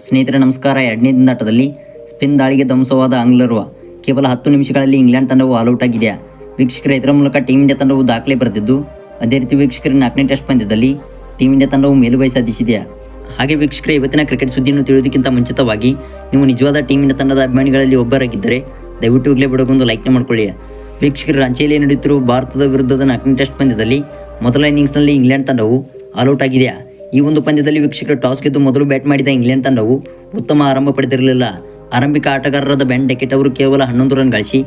ಸ್ನೇಹಿತರೆ ನಮಸ್ಕಾರ. ಎರಡನೇ ದಿನದಾಟದಲ್ಲಿ ಸ್ಪಿನ್ ದಾಳಿಗೆ ಧ್ವಂಸವಾದ ಆಂಗ್ಲರು ಕೇವಲ 10 ನಿಮಿಷಗಳಲ್ಲಿ ಇಂಗ್ಲೆಂಡ್ ತಂಡವು ಆಲ್ಔಟ್ ಆಗಿದೆ. ವೀಕ್ಷಕರ ಇದರ ಮೂಲಕ ಟೀಮ್ ಇಂಡಿಯಾ ತಂಡವು ದಾಖಲೆ ಬರೆದಿದ್ದು, ಅದೇ ರೀತಿ ವೀಕ್ಷಕರ 4ನೇ ಟೆಸ್ಟ್ ಪಂದ್ಯದಲ್ಲಿ ಟೀಮ್ ಇಂಡಿಯಾ ತಂಡವು ಮೇಲುಗೈ ಸಾಧಿಸಿದೆ. ಹಾಗೆ ವೀಕ್ಷಕರ ಇವತ್ತಿನ ಕ್ರಿಕೆಟ್ ಸುದ್ದಿಯನ್ನು ತಿಳಿಯೋದಕ್ಕಿಂತ ಮುಂಚಿತವಾಗಿ ನೀವು ನಿಜವಾದ ಟೀಮ್ ಇಂಡಿಯಾ ತಂಡದ ಅಭಿಮಾನಿಗಳಲ್ಲಿ ಒಬ್ಬರಾಗಿದ್ದರೆ ದಯವಿಟ್ಟು ಈಗಲೇ ಬಿಡೋಗೊಂದು ಲೈಕ್ನ ಮಾಡ್ಕೊಳ್ಳಿ. ವೀಕ್ಷಕರ ರಾಂಚಿಯಲ್ಲಿ ನಡೆಯುತ್ತಿರುವ ಭಾರತದ ವಿರುದ್ಧದ 4ನೇ ಟೆಸ್ಟ್ ಪಂದ್ಯದಲ್ಲಿ ಮೊದಲ ಇನ್ನಿಂಗ್ಸ್ನಲ್ಲಿ ಇಂಗ್ಲೆಂಡ್ ತಂಡವು ಆಲ್ಔಟ್ ಆಗಿದೆ. ಈ ಒಂದು ಪಂದ್ಯದಲ್ಲಿ ವೀಕ್ಷಕರು ಟಾಸ್ ಗೆದ್ದು ಮೊದಲು ಬ್ಯಾಟ್ ಮಾಡಿದ ಇಂಗ್ಲೆಂಡ್ ತಂಡವು ಉತ್ತಮ ಆರಂಭ ಪಡೆದಿರಲಿಲ್ಲ. ಆರಂಭಿಕ ಆಟಗಾರರಾದ ಬೆನ್ ಡೆಕೆಟ್ ಅವರು ಕೇವಲ 11 ರನ್ ಗಳಿಸಿ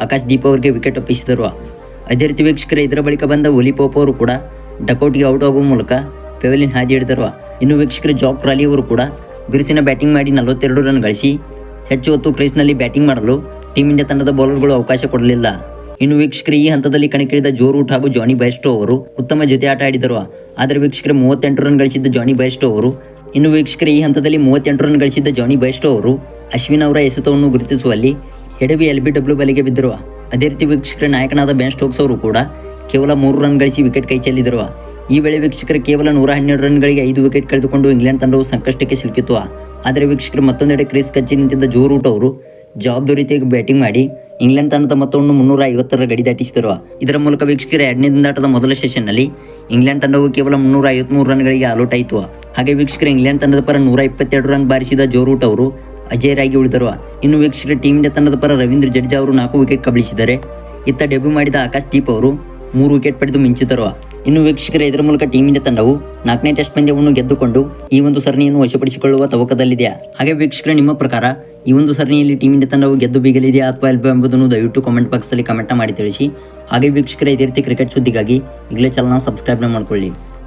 ಆಕಾಶ್ ದೀಪ್ ಅವರಿಗೆ ವಿಕೆಟ್ ಒಪ್ಪಿಸಿದರು. ಅದೇ ರೀತಿ ವೀಕ್ಷಕರ ಇದರ ಬಳಿಕ ಬಂದ ಒಲಿ ಪೋಪ್ ಅವರು ಕೂಡ ಡಕೌಟ್ಗೆ ಔಟ್ ಆಗುವ ಮೂಲಕ ಪೆವಿಲಿಯನ್ ಹಾದಿ ಹಿಡಿದರು. ಇನ್ನು ವೀಕ್ಷಕರ ಜಾಕ್ ರಾಲಿ ಅವರು ಕೂಡ ಬಿರುಸಿನ ಬ್ಯಾಟಿಂಗ್ ಮಾಡಿ 42 ರನ್ ಗಳಿಸಿ ಹೆಚ್ಚು ಹೊತ್ತು ಕ್ರೀಸ್ನಲ್ಲಿ ಬ್ಯಾಟಿಂಗ್ ಮಾಡಲು ಟೀಮ್ ಇಂಡಿಯಾ ತಂಡದ ಬೌಲರ್ಗಳು ಅವಕಾಶ ಕೊಡಲಿಲ್ಲ. ಇನ್ನು ವೀಕ್ಷಕರು ಈ ಹಂತದಲ್ಲಿ ಕಣಕ್ಕಿಳಿದ ಜೋ ರೂಟ್ ಹಾಗೂ ಜಾನಿ ಬೈರ್ಸ್ಟೋ ಅವರು ಉತ್ತಮ ಜೊತೆ ಆಟ ಆಡಿದರು. ಆದರೆ ವೀಕ್ಷಕರು 38 ರನ್ ಗಳಿಸಿದ್ದ ಜಾನಿ ಬೈರ್ಸ್ಟೋ ಅವರು ಅಶ್ವಿನ್ ಅವರ ಎಸೆತವನ್ನು ಗುರುತಿಸುವಲ್ಲಿ ಎಡವಿ LBW ಬಲೆಗೆ ಬಿದ್ದರು. ಅದೇ ರೀತಿ ವೀಕ್ಷಕರ ನಾಯಕನಾದ ಬೆನ್ ಸ್ಟೋಕ್ಸ್ ಅವರು ಕೂಡ ಕೇವಲ 3 ರನ್ ಗಳಿಸಿ ವಿಕೆಟ್ ಕೈ ಚೆಲ್ಲಿದರು. ಈ ವೇಳೆ ವೀಕ್ಷಕರು ಕೇವಲ 112 ರನ್ಗಳಿಗೆ 5 ವಿಕೆಟ್ ಕಳೆದುಕೊಂಡು ಇಂಗ್ಲೆಂಡ್ ತಂಡವು ಸಂಕಷ್ಟಕ್ಕೆ ಸಿಲುಕಿತು. ಆದರೆ ವೀಕ್ಷಕರು ಮತ್ತೊಂದೆಡೆ ಕ್ರೀಸ್ ಕಚ್ಚಿ ನಿಂತಿದ್ದ ಜೋ ರೂಟ್ ಅವರು ಜವಾಬ್ದಾರಿಯಾಗಿ ಬ್ಯಾಟಿಂಗ್ ಮಾಡಿ ಇಂಗ್ಲೆಂಡ್ ತಂಡದ ಮೊತ್ತವನ್ನು 350ರ ಗಡಿ ದಾಟಿಸಿದರು. ಇದರ ಮೂಲಕ ವೀಕ್ಷಕರ 2ನೇ ದಿನದಾಟದ ಮೊದಲ ಸೆಷನ್ನಲ್ಲಿ ಇಂಗ್ಲೆಂಡ್ ತಂಡವು ಕೇವಲ 353 ರನ್ಗಳಿಗೆ ಆಲ್ಔಟ್ ಆಯಿತು. ಹಾಗೆ ವೀಕ್ಷಕರ ಇಂಗ್ಲೆಂಡ್ ತಂಡದ ಪರ 122 ರನ್ ಬಾರಿಸಿದ ಜೋ ರೂಟ್ ಅವರು ಅಜೇಯರಾಗಿ ಉಳಿದರು. ಇನ್ನು ವೀಕ್ಷಕರ ಟೀಮ್ ಇಂಡಿಯಾ ತಂಡದ ಪರ ರವೀಂದ್ರ ಜಡೇಜಾ ಅವರು 4 ವಿಕೆಟ್ ಕಬಳಿಸಿದರೆ ಇತ್ತ ಡೆಬ್ಯೂ ಮಾಡಿದ ಆಕಾಶ್ ದೀಪ್ ಅವರು 3 ವಿಕೆಟ್ ಪಡೆದು ಮಿಂಚಿದರು. ಇನ್ನು ವೀಕ್ಷಕರ ಇದರ ಮೂಲಕ ಟೀಮ್ ಇಂಡಿಯಾ ತಂಡವು 4ನೇ ಟೆಸ್ಟ್ ಪಂದ್ಯವನ್ನು ಗೆದ್ದುಕೊಂಡು ಈ ಒಂದು ಸರಣಿಯನ್ನು ವಶಪಡಿಸಿಕೊಳ್ಳುವ ತವಕದಲ್ಲಿದೆ. ಹಾಗೆ ವೀಕ್ಷಕರ ನಿಮ್ಮ ಪ್ರಕಾರ ಈ ಒಂದು ಸರಣಿಯಲ್ಲಿ ಟೀಮ್ ಇಂಡಿಯಾ ತಂಡವು ಗೆದ್ದು ಬೀಗಲಿದೆಯಾ ಅಥವಾ ಇಲ್ಲವೋ ಎಂಬುದನ್ನು ದಯವಿಟ್ಟು ಕಾಮೆಂಟ್ ಬಾಕ್ಸಲ್ಲಿ ಕಮೆಂಟ್ ಮಾಡಿ ತಿಳಿಸಿ. ಹಾಗೆ ವೀಕ್ಷಕರ ಇದೇ ರೀತಿ ಕ್ರಿಕೆಟ್ ಸುದ್ದಿಗಾಗಿ ಈಗಲೇ ಚಾನಲ್ನ ಸಬ್ಸ್ಕ್ರೈಬ್ ಮಾಡ್ಕೊಳ್ಳಿ.